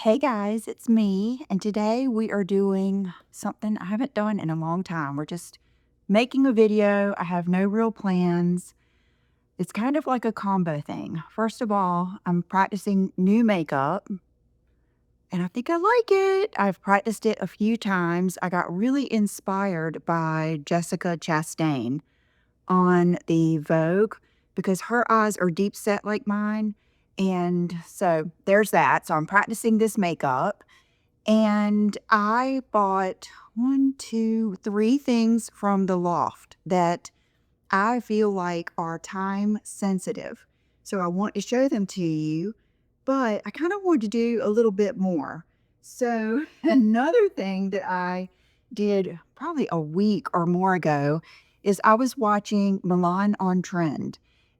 Hey guys, it's me, and today we are doing something I haven't done in a long time. We're just making a video. I have no real plans. It's kind of like a combo thing. First of all, I'm practicing new makeup, and I think I like it. I've practiced it a few times. I got really inspired by Jessica Chastain on the Vogue because her eyes are deep set like mine. And so there's that. So I'm practicing this makeup. And I bought 1, 2, 3 things from the LOFT that I feel like are time sensitive. So I want to show them to you, but I kind of want to do a little bit more. So another thing that I did probably a week or more ago is I was watching Milan on Trend,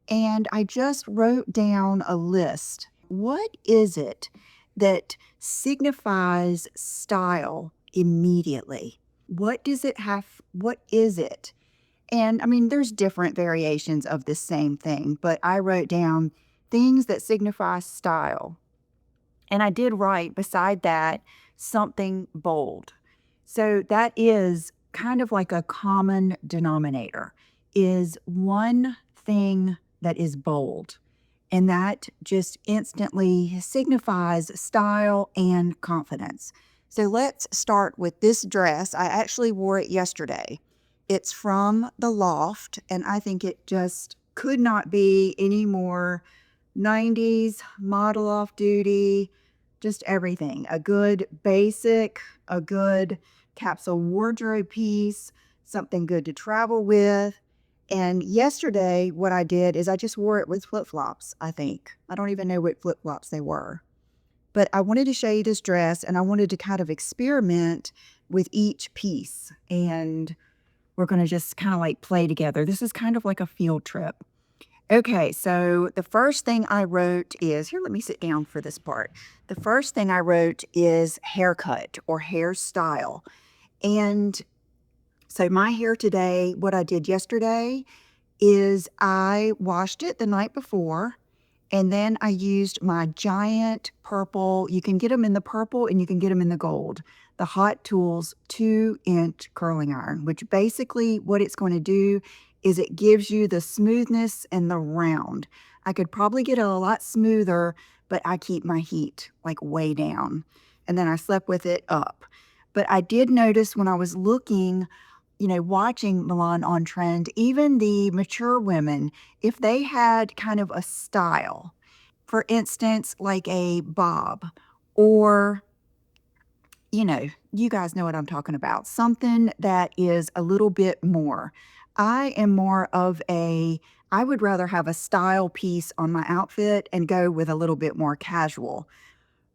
and I just wrote down a list. What is it that signifies style immediately? What does it have? What is it? And I mean, there's different variations of the same thing, but I wrote down things that signify style. And I did write beside that something bold. So that is kind of like a common denominator, is one thing that is bold. And that just instantly signifies style and confidence. So let's start with this dress. I actually wore it yesterday. It's from the Loft, and I think it just could not be any more 90s, model off duty, just everything. A good basic, a good capsule wardrobe piece, something good to travel with. And yesterday, what I did is I just wore it with flip-flops, I think. I don't even know what flip-flops they were. But I wanted to show you this dress, and I wanted to kind of experiment with each piece. And we're going to just kind of like play together. This is kind of like a field trip. Okay, so the first thing I wrote is, here, let me sit down for this part. The first thing I wrote is haircut or hairstyle. And so my hair today, what I did yesterday is I washed it the night before, and then I used my giant purple, you can get them in the purple and you can get them in the gold, the Hot Tools 2-inch curling iron, which basically what it's going to do is it gives you the smoothness and the round. I could probably get it a lot smoother, but I keep my heat like way down. And then I slept with it up. But I did notice when I was looking, watching Milan on Trend, even the mature women, if they had kind of a style, for instance, like a bob, or, you guys know what I'm talking about, something that is a little bit more. I am more of I would rather have a style piece on my outfit and go with a little bit more casual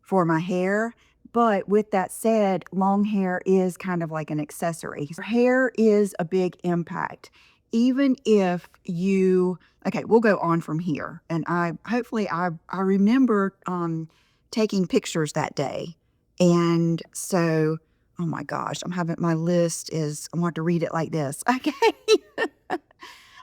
for my hair. But with that said, long hair is kind of like an accessory. Hair is a big impact. Even if you, okay, we'll go on from here. And hopefully I remember taking pictures that day. And so, oh my gosh, my list is, I want to read it like this. Okay.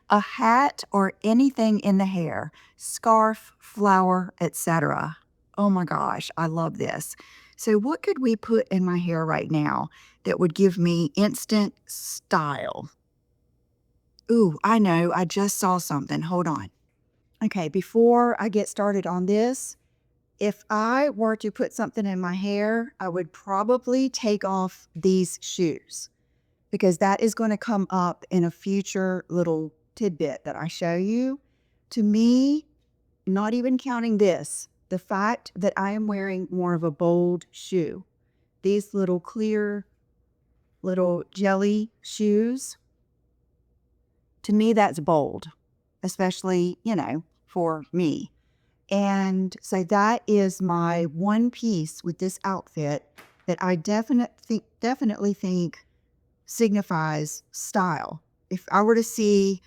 A hat or anything in the hair, scarf, flower, etc. Oh my gosh, I love this. So what could we put in my hair right now that would give me instant style? Ooh, I know, I just saw something. Hold on. Okay, before I get started on this, if I were to put something in my hair, I would probably take off these shoes because that is going to come up in a future little tidbit that I show you. To me, not even counting this, the fact that I am wearing more of a bold shoe, these little clear, little jelly shoes, to me, that's bold, especially, for me. And so that is my one piece with this outfit that I definitely think signifies style. If I were to see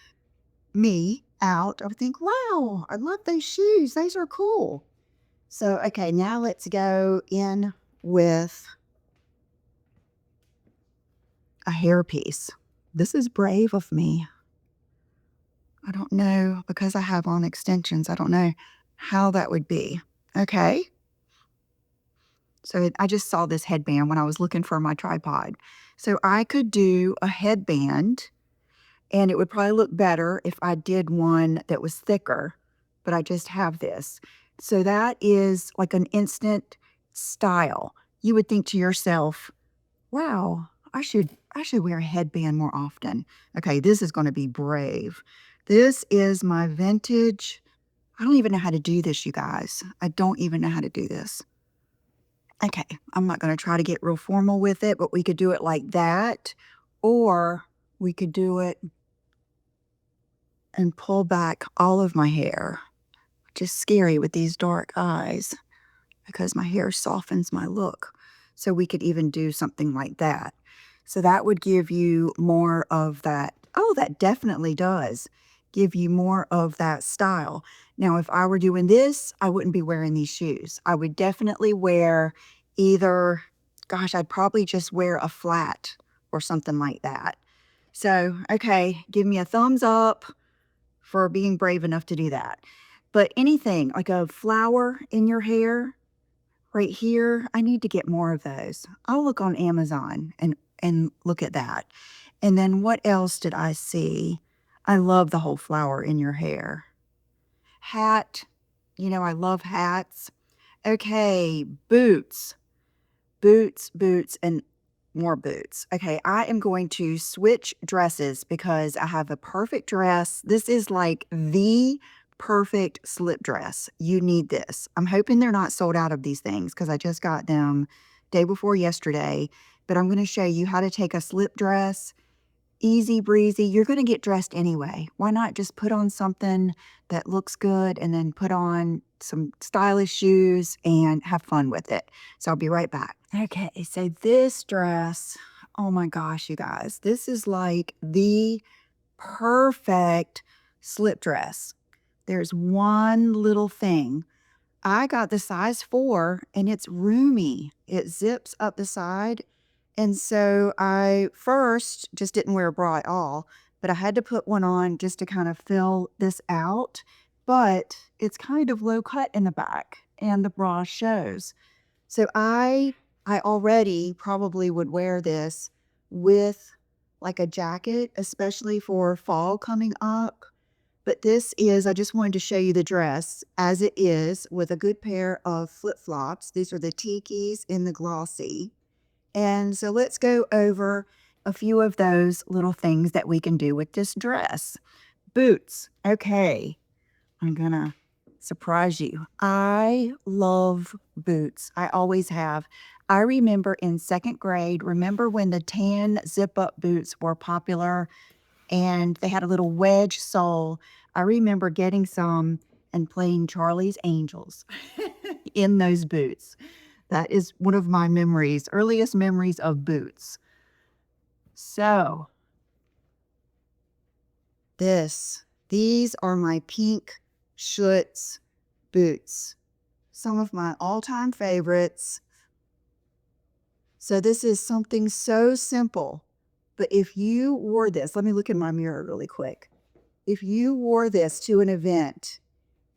me out, I would think, wow, I love those shoes. Those are cool. So, okay, now let's go in with a hairpiece. This is brave of me. I don't know, because I have on extensions, I don't know how that would be. Okay. So I just saw this headband when I was looking for my tripod. So I could do a headband, and it would probably look better if I did one that was thicker, but I just have this. So that is like an instant style. You would think to yourself, wow, I should wear a headband more often. Okay, this is going to be brave. This is my vintage. I don't even know how to do this, you guys. I don't even know how to do this. Okay, I'm not going to try to get real formal with it, but we could do it like that, or we could do it and pull back all of my hair, which is scary with these dark eyes because my hair softens my look. So we could even do something like that. So that would give you more of that. Oh, that definitely does give you more of that style. Now, if I were doing this, I wouldn't be wearing these shoes. I would definitely wear either, gosh, I'd probably just wear a flat or something like that. So, okay, give me a thumbs up for being brave enough to do that. But anything like a flower in your hair right here, I need to get more of those. I'll look on Amazon and look at that. And then what else did I see? I love the whole flower in your hair. Hat, I love hats. Okay, boots. Boots, boots, and more boots. Okay, I am going to switch dresses because I have a perfect dress. This is like the perfect slip dress. You need this. I'm hoping they're not sold out of these things because I just got them day before yesterday. But I'm going to show you how to take a slip dress. Easy breezy. You're going to get dressed anyway. Why not just put on something that looks good and then put on some stylish shoes and have fun with it. So I'll be right back. Okay, so this dress, oh my gosh, you guys, this is like the perfect slip dress. There's one little thing. I got the size 4 and it's roomy. It zips up the side. And so I first just didn't wear a bra at all, but I had to put one on just to kind of fill this out. But it's kind of low cut in the back and the bra shows. So I already probably would wear this with like a jacket, especially for fall coming up. But this is, I just wanted to show you the dress as it is with a good pair of flip-flops. These are the Tikis in the glossy. And so let's go over a few of those little things that we can do with this dress. Boots. Okay, I'm gonna surprise you. I love boots. I always have. I remember in 2nd grade, remember when the tan zip-up boots were popular and they had a little wedge sole? I remember getting some and playing Charlie's Angels in those boots. That is one of my memories, earliest memories of boots. So, these are my pink Schutz boots. Some of my all-time favorites. So this is something so simple, but if you wore this, let me look in my mirror really quick. If you wore this to an event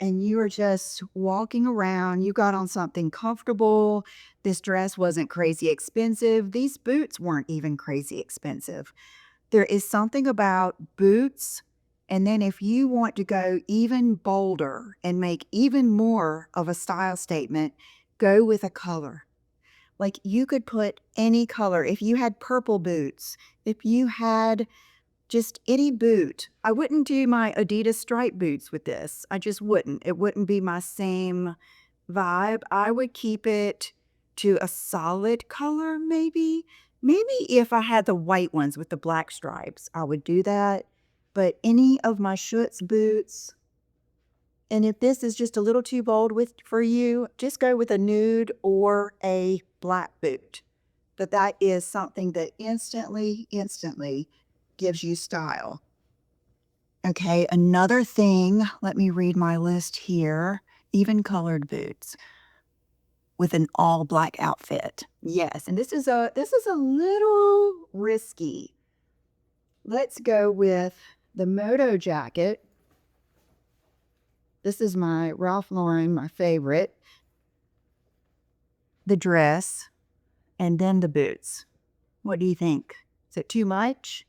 and you were just walking around, you got on something comfortable, this dress wasn't crazy expensive, these boots weren't even crazy expensive. There is something about boots, and then if you want to go even bolder and make even more of a style statement, go with a color. Like you could put any color. If you had purple boots, if you had just any boot. I wouldn't do my Adidas stripe boots with this. I just wouldn't. It wouldn't be my same vibe. I would keep it to a solid color, maybe. Maybe if I had the white ones with the black stripes, I would do that. But any of my Schutz boots, and if this is just a little too bold for you, just go with a nude or a black boot. But that is something that instantly gives you style. Okay, another thing, let me read my list here. Even colored boots with an all black outfit. Yes, and this is a little risky. Let's go with the moto jacket. This is my Ralph Lauren, my favorite. the dress, and then the boots. What do you think? Is it too much?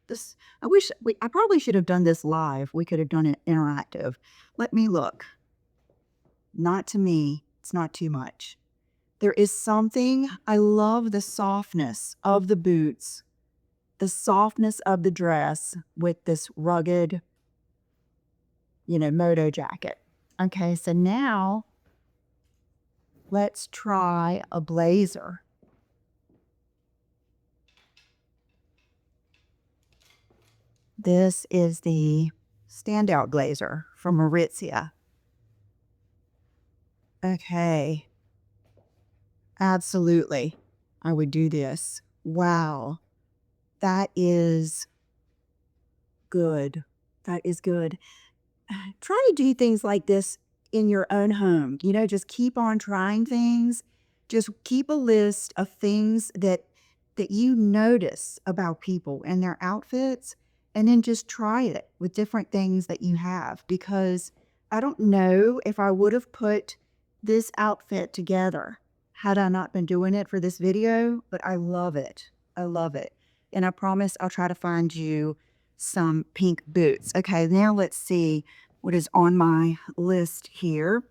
This, I probably should have done this live. We could have done it interactive. Let me look. Not to me. It's not too much. There is something, I love the softness of the boots, the softness of the dress with this rugged, moto jacket. Okay, so now let's try a blazer. This is the standout blazer from Aritzia. Okay. Absolutely. I would do this. Wow. That is good. That is good. Try to do things like this in your own home. Just keep on trying things. Just keep a list of things that you notice about people and their outfits, and then just try it with different things that you have, because I don't know if I would have put this outfit together had I not been doing it for this video, but I love it. I love it. And I promise I'll try to find you some pink boots. Okay, now let's see what is on my list here.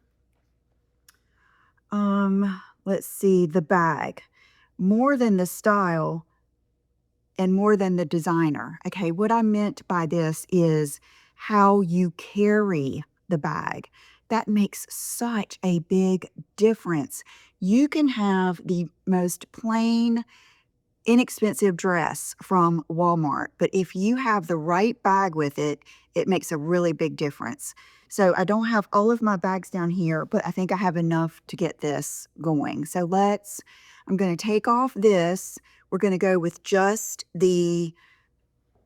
Let's see, the bag. More than the style and more than the designer. Okay, what I meant by this is how you carry the bag. That makes such a big difference. You can have the most plain, inexpensive dress from Walmart, but if you have the right bag with it, it makes a really big difference. So I don't have all of my bags down here, but I think I have enough to get this going. So I'm going to take off this. We're going to go with just the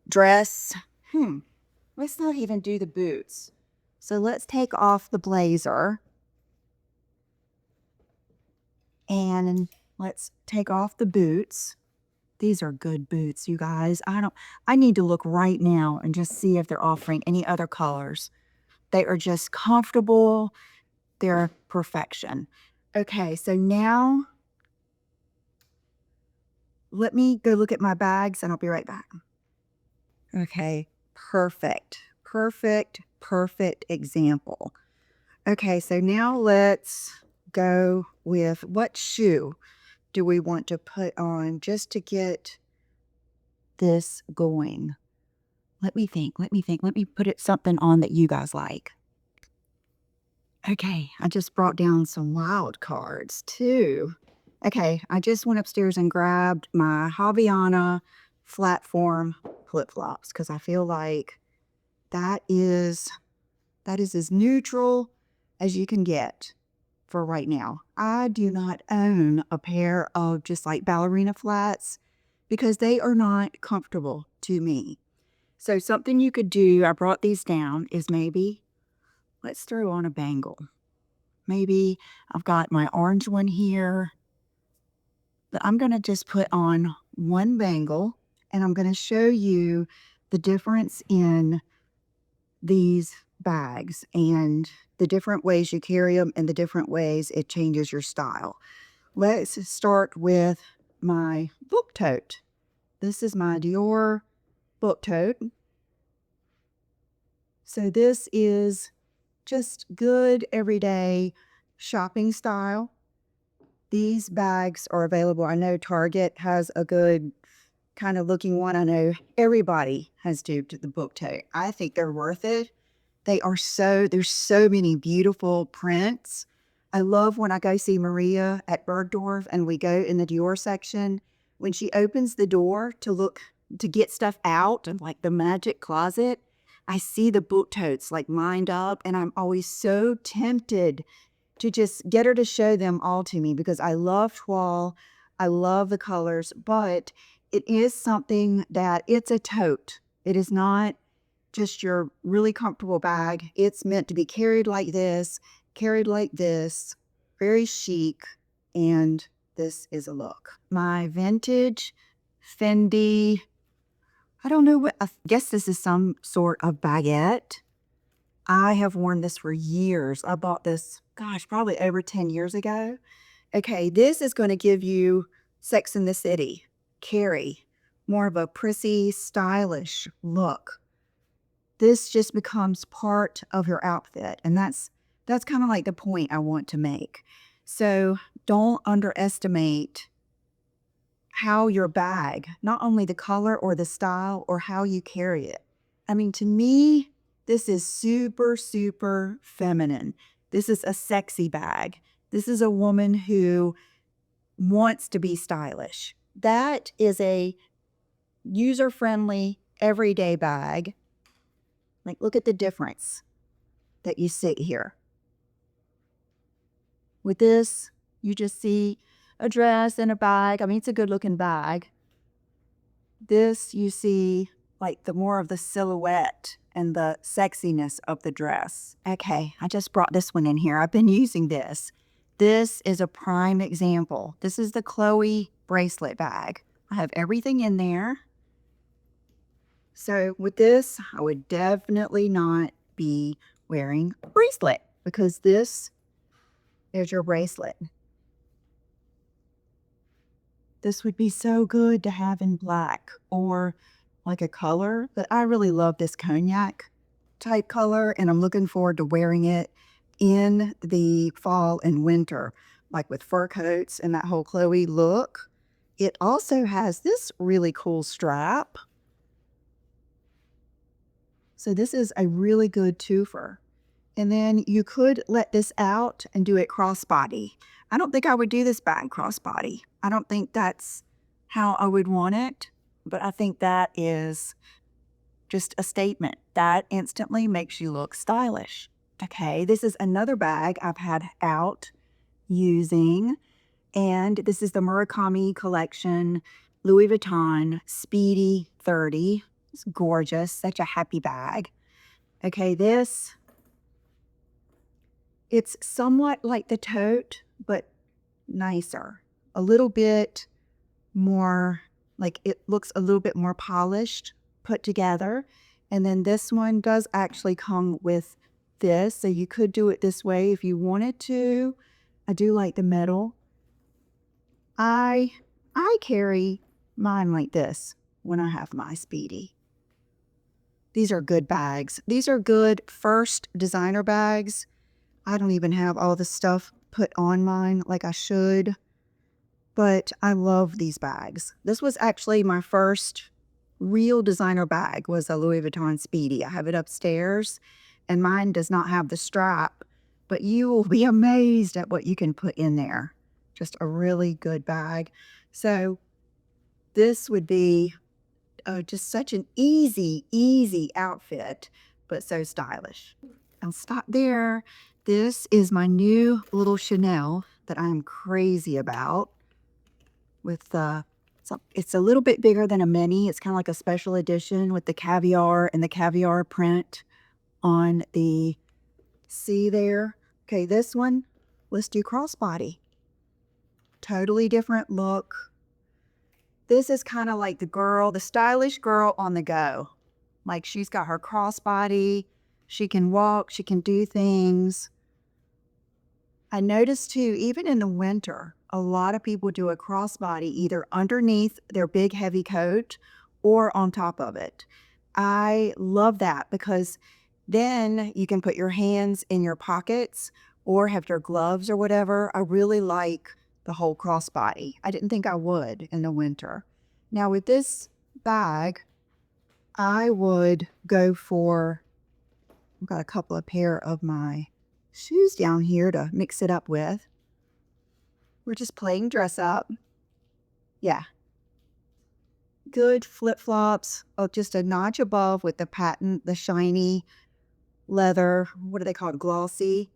dress. Let's not even do the boots. So let's take off the blazer. And let's take off the boots. These are good boots, you guys. I need to look right now and just see if they're offering any other colors. They are just comfortable. They're perfection. Okay, so now let me go look at my bags and I'll be right back. Okay, perfect. Perfect, perfect example. Okay, so now let's go with what shoe do we want to put on just to get this going? Let me think. Let me put something on that you guys like. Okay, I just brought down some wild cards too. Okay, I just went upstairs and grabbed my Hobbiana flat-form flip-flops because I feel like that is as neutral as you can get for right now. I do not own a pair of just like ballerina flats because they are not comfortable to me. So something you could do, I brought these down, is maybe let's throw on a bangle. Maybe I've got my orange one here, but I'm going to just put on one bangle and I'm going to show you the difference in these bags and the different ways you carry them and the different ways it changes your style. Let's start with my book tote. This is my Dior book tote. So this is just good everyday shopping style. These bags are available. I know Target has a good kind of looking one. I know everybody has duped the book tote. I think they're worth it. There's so many beautiful prints. I love when I go see Maria at Bergdorf and we go in the Dior section. When she opens the door to get stuff out of like the magic closet, I see the book totes like lined up and I'm always so tempted to just get her to show them all to me because I love toile. I love the colors, but it is something that it's a tote. It is not just your really comfortable bag. It's meant to be carried like this, very chic, and this is a look. My vintage Fendi, I don't know I guess this is some sort of baguette. I have worn this for years. I bought this, gosh, probably over 10 years ago. Okay, this is going to give you Sex in the City, Carrie, more of a prissy, stylish look. This just becomes part of your outfit, and that's kind of like the point I want to make. So don't underestimate how your bag, not only the color or the style or how you carry it. I mean, to me, this is super, super feminine. This is a sexy bag. This is a woman who wants to be stylish. That is a user-friendly, everyday bag. Like, look at the difference that you see here. With this, you just see a dress and a bag. I mean, it's a good-looking bag. This, you see, like, the more of the silhouette and the sexiness of the dress. Okay, I just brought this one in here. I've been using this. This is a prime example. This is the Chloe bracelet bag. I have everything in there. So with this, I would definitely not be wearing a bracelet because this is your bracelet. This would be so good to have in black or like a color, but I really love this cognac type color and I'm looking forward to wearing it in the fall and winter, like with fur coats and that whole Chloe look. It also has this really cool strap. So this is a really good twofer. And then you could let this out and do it crossbody. I don't think I would do this bag crossbody. I don't think that's how I would want it, but I think that is just a statement. That instantly makes you look stylish. Okay, this is another bag I've had out using, and this is the Murakami collection, Louis Vuitton Speedy 30. It's gorgeous, such a happy bag. Okay, this, it's somewhat like the tote, but nicer. A little bit more, like it looks a little bit more polished, put together. And then this one does actually come with this, so you could do it this way if you wanted to. I do like the metal. I carry mine like this when I have my Speedy. These are good bags. These are good first designer bags. I don't even have all the stuff put on mine like I should, but I love these bags. This was actually my first real designer bag, was a Louis Vuitton Speedy. I have it upstairs, and mine does not have the strap, but you will be amazed at what you can put in there. Just a really good bag. So this would be just such an easy outfit, but so stylish. I'll stop there. This is my new little Chanel that I'm crazy about. With it's a little bit bigger than a mini. It's kind of like a special edition with the caviar and the caviar print on the C there. Okay, this one, let's do crossbody. Totally different look. This is kind of like the girl, the stylish girl on the go. Like she's got her crossbody. She can walk, she can do things. I noticed too, even in the winter, a lot of people do a crossbody either underneath their big heavy coat or on top of it. I love that because then you can put your hands in your pockets or have your gloves or whatever. I really like the whole crossbody. I didn't think I would in the winter. Now with this bag, I would go for, I've got a couple of pair of my shoes down here to mix it up with. We're just playing dress up. Yeah. Good flip-flops, just a notch above with the patent, the shiny leather, what do they call it, glossy.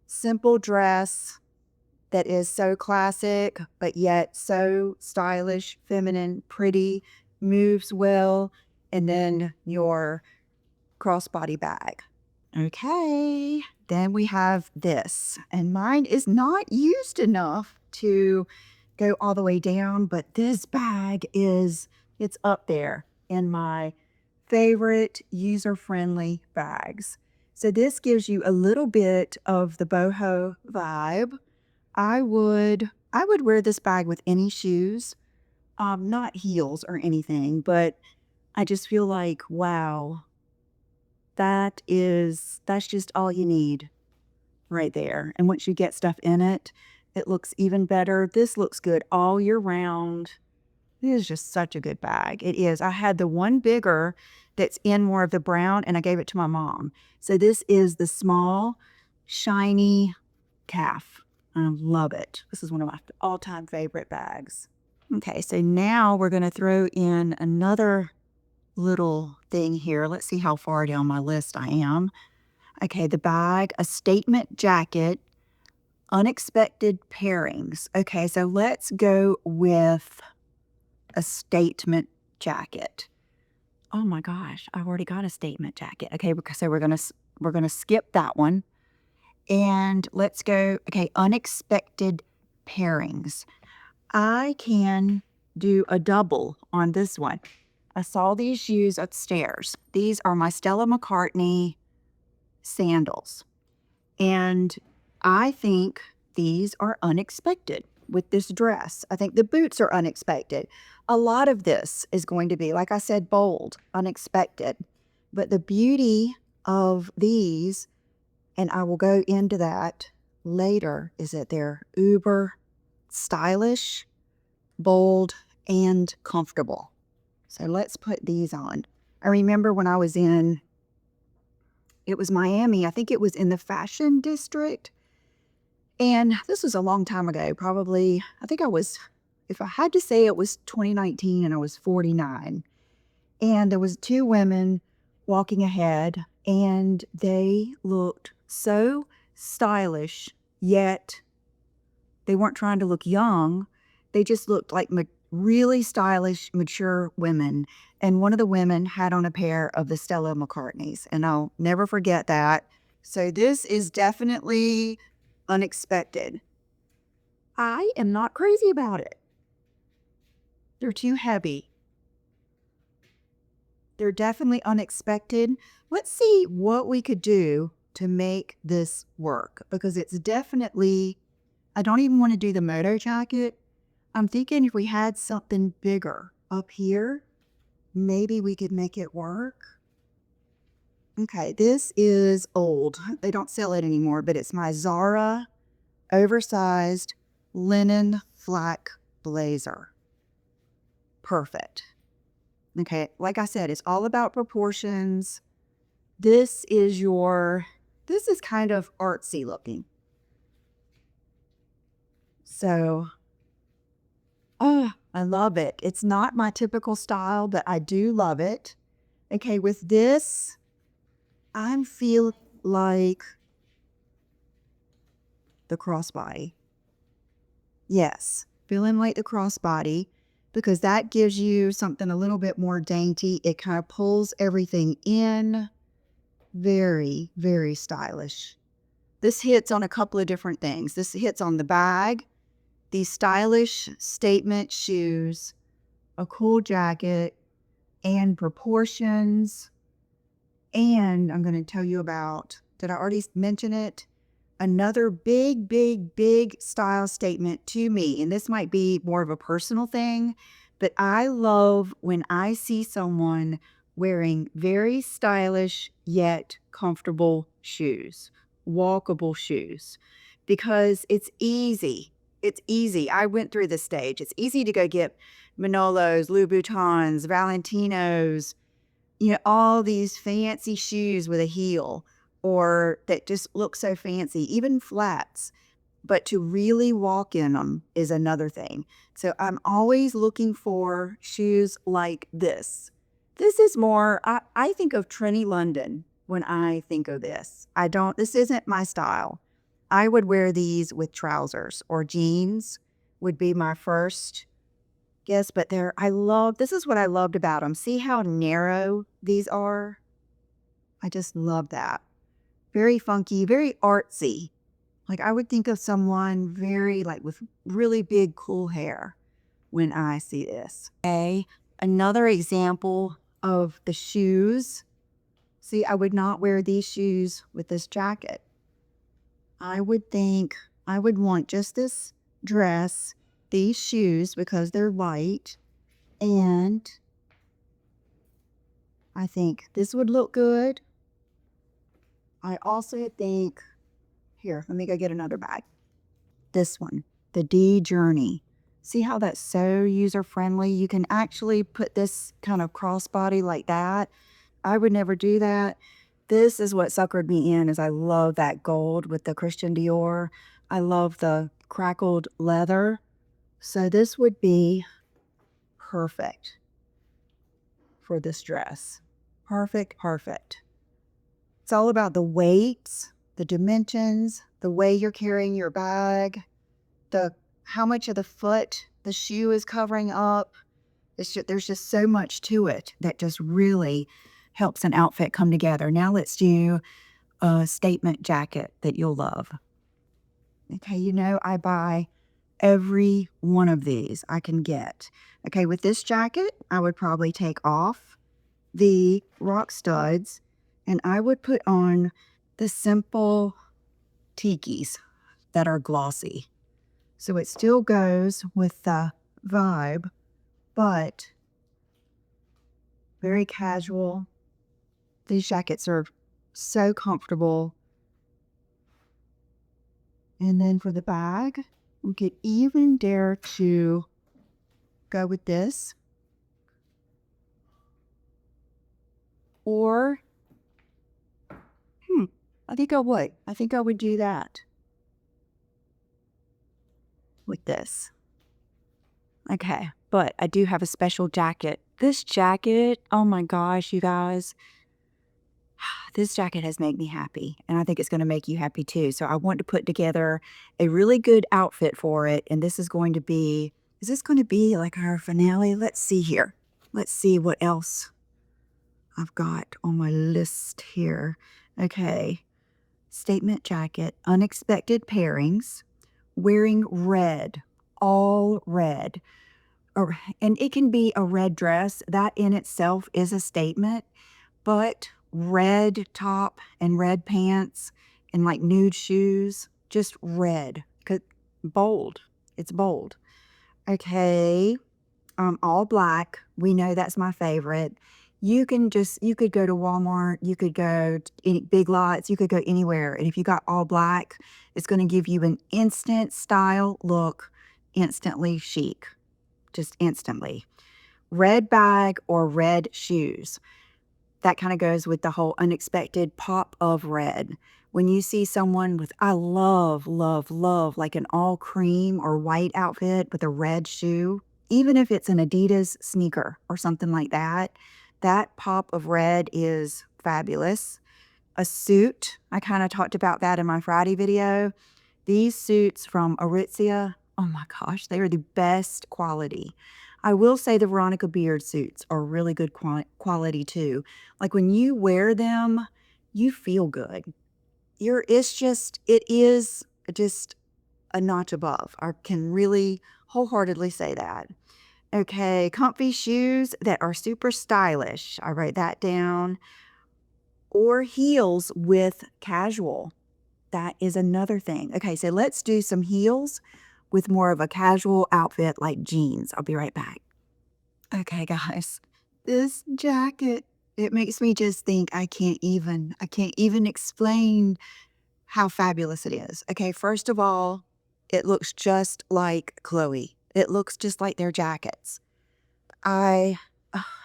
Simple dress that is so classic, but yet so stylish, feminine, pretty, moves well, and then your crossbody bag. Okay, then we have this, and mine is not used enough to go all the way down, but this bag is, it's up there in my favorite user-friendly bags. So this gives you a little bit of the boho vibe. I would wear this bag with any shoes, not heels or anything, but I just feel like, wow, that's just all you need right there. And once you get stuff in it, it looks even better. This looks good all year round. It is just such a good bag. It is. I had the one bigger that's in more of the brown, and I gave it to my mom. So this is the small, shiny calf. I love it. This is one of my all-time favorite bags. Okay, so now we're going to throw in another little thing here. Let's see how far down my list I am. Okay, the bag, a statement jacket, unexpected pairings. Okay, so let's go with a statement jacket. Oh my gosh, I already got a statement jacket. Okay, so we're gonna skip that one, and let's go. Okay, unexpected pairings. I can do a double on this one. I saw these shoes upstairs. These are my Stella McCartney sandals, and I think these are unexpected with this dress. I think the boots are unexpected. A lot of this is going to be, like I said, bold, unexpected. But the beauty of these, and I will go into that later, is that they're uber stylish, bold, and comfortable. So let's put these on. I remember when I was in, it was Miami, I think it was in the fashion district. And this was a long time ago, probably, I think I was, if I had to say, it was 2019 and I was 49. And there was two women walking ahead and they looked so stylish, yet they weren't trying to look young. They just looked like really stylish, mature women. And one of the women had on a pair of the Stella McCartneys, and I'll never forget that. So this is definitely unexpected. I am not crazy about it. They're too heavy. They're definitely unexpected. Let's see what we could do to make this work, because it's definitely, I don't even want to do the moto jacket. I'm thinking if we had something bigger up here, maybe we could make it work. Okay, this is old. They don't sell it anymore, but it's my Zara oversized linen flak blazer. Perfect. Okay, like I said, it's all about proportions. This is kind of artsy looking. So, oh, I love it. It's not my typical style, but I do love it. Okay, with this, I'm feeling like the crossbody. Yes, feeling like the crossbody, because that gives you something a little bit more dainty. It kind of pulls everything in. Very, very stylish. This hits on a couple of different things. This hits on the bag, these stylish statement shoes, a cool jacket, and proportions. And I'm going to tell you about, did I already mention it? Another big, big, big style statement to me. And this might be more of a personal thing, but I love when I see someone wearing very stylish yet comfortable shoes, walkable shoes, because it's easy. It's easy. I went through this stage. It's easy to go get Manolos, Louboutins, Valentinos, all these fancy shoes with a heel, or that just look so fancy, even flats. But to really walk in them is another thing. So I'm always looking for shoes like this. This is more, I think of Trini London when I think of this. This isn't my style. I would wear these with trousers, or jeans would be my first guess, but this is what I loved about them. See how narrow these are? I just love that. Very funky, very artsy. Like I would think of someone very with really big, cool hair when I see this. Okay, another example of the shoes. See, I would not wear these shoes with this jacket. I would think I would want just this dress, these shoes because they're light, and I think this would look good. I also think, here, let me go get another bag. This one, the D Journey. See how that's so user-friendly? You can actually put this kind of crossbody like that. I would never do that. This is what suckered me in, is I love that gold with the Christian Dior. I love the crackled leather. So this would be perfect for this dress. Perfect, perfect. It's all about the weights, the dimensions, the way you're carrying your bag, how much of the foot the shoe is covering up. There's just so much to it that just really helps an outfit come together. Now let's do a statement jacket that you'll love. Okay, you know I buy every one of these I can get. Okay, with this jacket, I would probably take off the rock studs and I would put on the simple tikis that are glossy. So it still goes with the vibe, but very casual. These jackets are so comfortable. And then for the bag, we could even dare to go with this. Or, I think I would. I think I would do that with this. Okay, but I do have a special jacket. This jacket, oh my gosh, you guys, this jacket has made me happy, and I think it's going to make you happy too. So I want to put together a really good outfit for it, and this is going to be, is this going to be like our finale? Let's see here. Let's see what else I've got on my list here. Okay, statement jacket, unexpected pairings, wearing red, all red. And it can be a red dress. That in itself is a statement, but red top and red pants and like nude shoes, just red. Bold. It's bold. Okay. All black. We know that's my favorite. You could go to Walmart, you could go to any Big Lots, you could go anywhere. And if you got all black, it's going to give you an instant style look, instantly chic, just instantly. Red bag or red shoes. That kind of goes with the whole unexpected pop of red. When you see someone with, I love, love, love, like an all cream or white outfit with a red shoe, even if it's an Adidas sneaker or something like that, that pop of red is fabulous. A suit, I kind of talked about that in my Friday video. These suits from Aritzia, oh my gosh, they are the best quality. I will say the Veronica Beard suits are really good quality too. Like when you wear them, you feel good. It is just a notch above. I can really wholeheartedly say that. Okay, comfy shoes that are super stylish. I write that down. Or heels with casual. That is another thing. Okay, so let's do some heels with more of a casual outfit like jeans. I'll be right back. Okay, guys, this jacket, it makes me just think I can't even explain how fabulous it is. Okay, first of all, it looks just like Chloe. It looks just like their jackets. I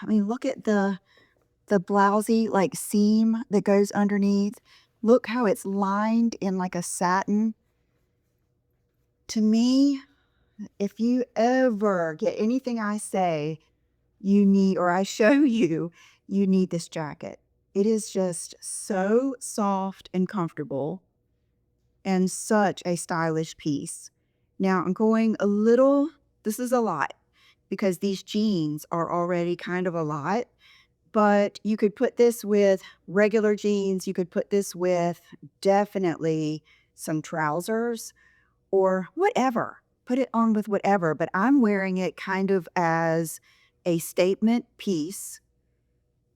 mean, look at the blousey like seam that goes underneath. Look how it's lined in like a satin. To me, if you ever get anything I say you need, or I show you, you need this jacket. It is just so soft and comfortable and such a stylish piece. Now I'm going a little, this is a lot because these jeans are already kind of a lot, but you could put this with regular jeans. You could put this with definitely some trousers or whatever. Put it on with whatever, but I'm wearing it kind of as a statement piece.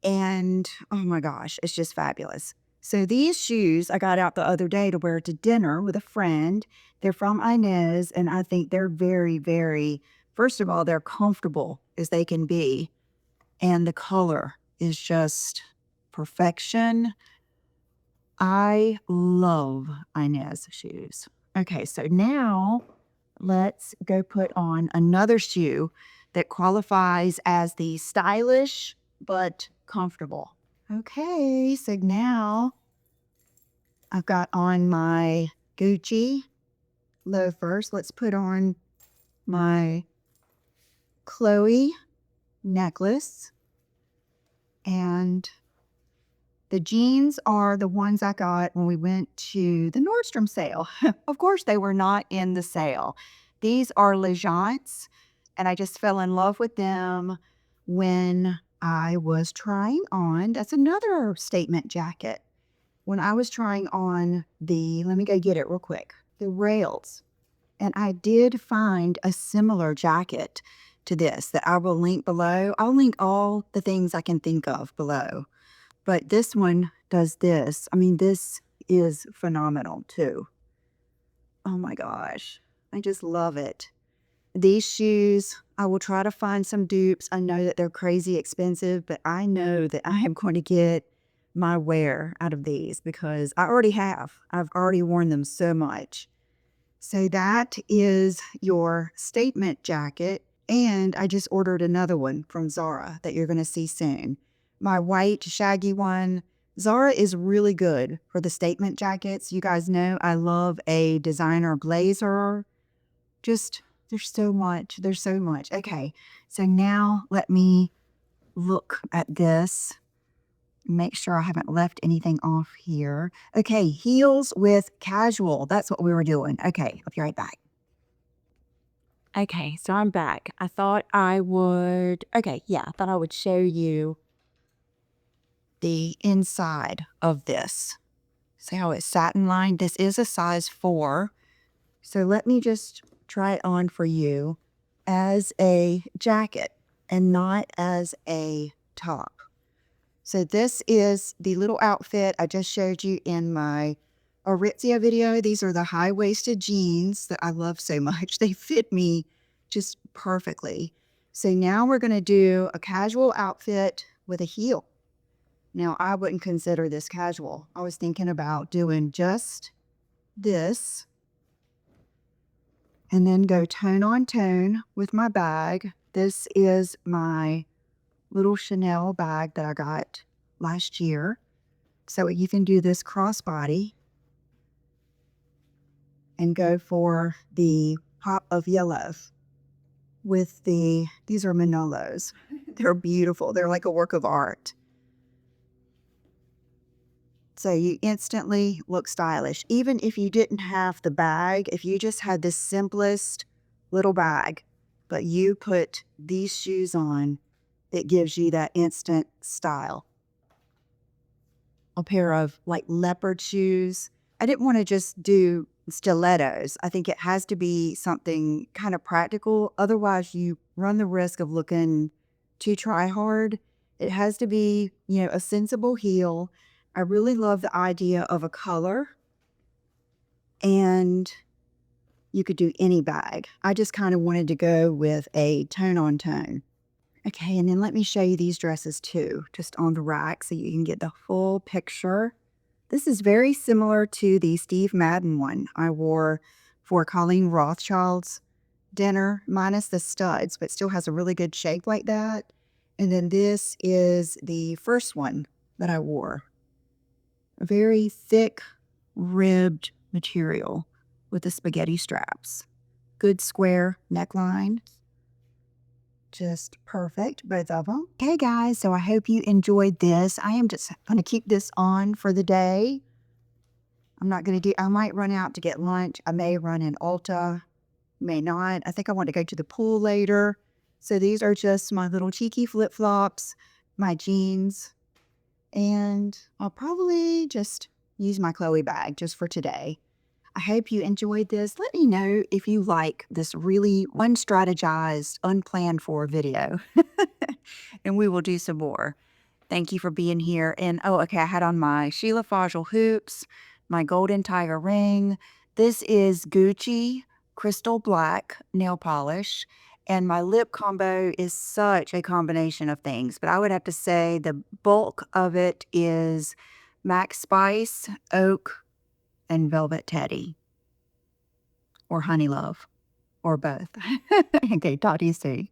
And oh my gosh, it's just fabulous. So these shoes I got out the other day to wear to dinner with a friend. They're from Inez, and I think they're very, very, first of all, they're comfortable as they can be. And the color is just perfection. I love Inez shoes. Okay, so now let's go put on another shoe that qualifies as the stylish but comfortable. Okay, so now I've got on my Gucci loafers. Let's put on my Chloe necklace. And the jeans are the ones I got when we went to the Nordstrom sale. Of course, they were not in the sale. These are Legence, and I just fell in love with them when I was trying on. That's another statement jacket. When I was trying on let me go get it real quick, the rails. And I did find a similar jacket to this that I will link below. I'll link all the things I can think of below. But this one does this. I mean, this is phenomenal too. Oh my gosh. I just love it. These shoes, I will try to find some dupes. I know that they're crazy expensive, but I know that I am going to get my wear out of these because I already have. I've already worn them so much. So that is your statement jacket. And I just ordered another one from Zara that you're going to see soon. My white shaggy one. Zara is really good for the statement jackets. You guys know I love a designer blazer. Just, there's so much. There's so much. Okay, so now let me look at this. Make sure I haven't left anything off here. Okay, heels with casual. That's what we were doing. Okay, I'll be right back. Okay, so I'm back. I thought I would show you the inside of this. See how it's satin lined? This is a size 4. So let me just try it on for you as a jacket and not as a top. So this is the little outfit I just showed you in my Aritzia video. These are the high-waisted jeans that I love so much. They fit me just perfectly. So now we're going to do a casual outfit with a heel. Now, I wouldn't consider this casual. I was thinking about doing just this and then go tone on tone with my bag. This is my little Chanel bag that I got last year. So you can do this crossbody and go for the pop of yellow with these are Manolos. They're beautiful. They're like a work of art. So you instantly look stylish. Even if you didn't have the bag, if you just had the simplest little bag, but you put these shoes on, it gives you that instant style. A pair of like leopard shoes. I didn't want to just do stilettos. I think it has to be something kind of practical. Otherwise, you run the risk of looking too try hard. It has to be, a sensible heel. I really love the idea of a color. And you could do any bag. I just kind of wanted to go with a tone on tone. Okay, and then let me show you these dresses too, just on the rack so you can get the full picture. This is very similar to the Steve Madden one I wore for Colleen Rothschild's dinner, minus the studs, but still has a really good shape like that. And then this is the first one that I wore. A very thick, ribbed material with the spaghetti straps. Good square neckline. Just perfect, both of them. Okay, guys, so I hope you enjoyed this. I am just going to keep this on for the day. I might run out to get lunch. I may run in Ulta, may not. I think I want to go to the pool later. So these are just my little cheeky flip-flops, my jeans, and I'll probably just use my Chloe bag just for today. I hope you enjoyed this. Let me know if you like this really unstrategized, unplanned for video. And we will do some more. Thank you for being here. And oh, okay, I had on my Sheila Fajl hoops, my golden tiger ring. This is Gucci crystal black nail polish. And my lip combo is such a combination of things, but I would have to say the bulk of it is Max Spice, Oak, and Velvet Teddy, or Honey Love, or both. Okay, talk to you soon.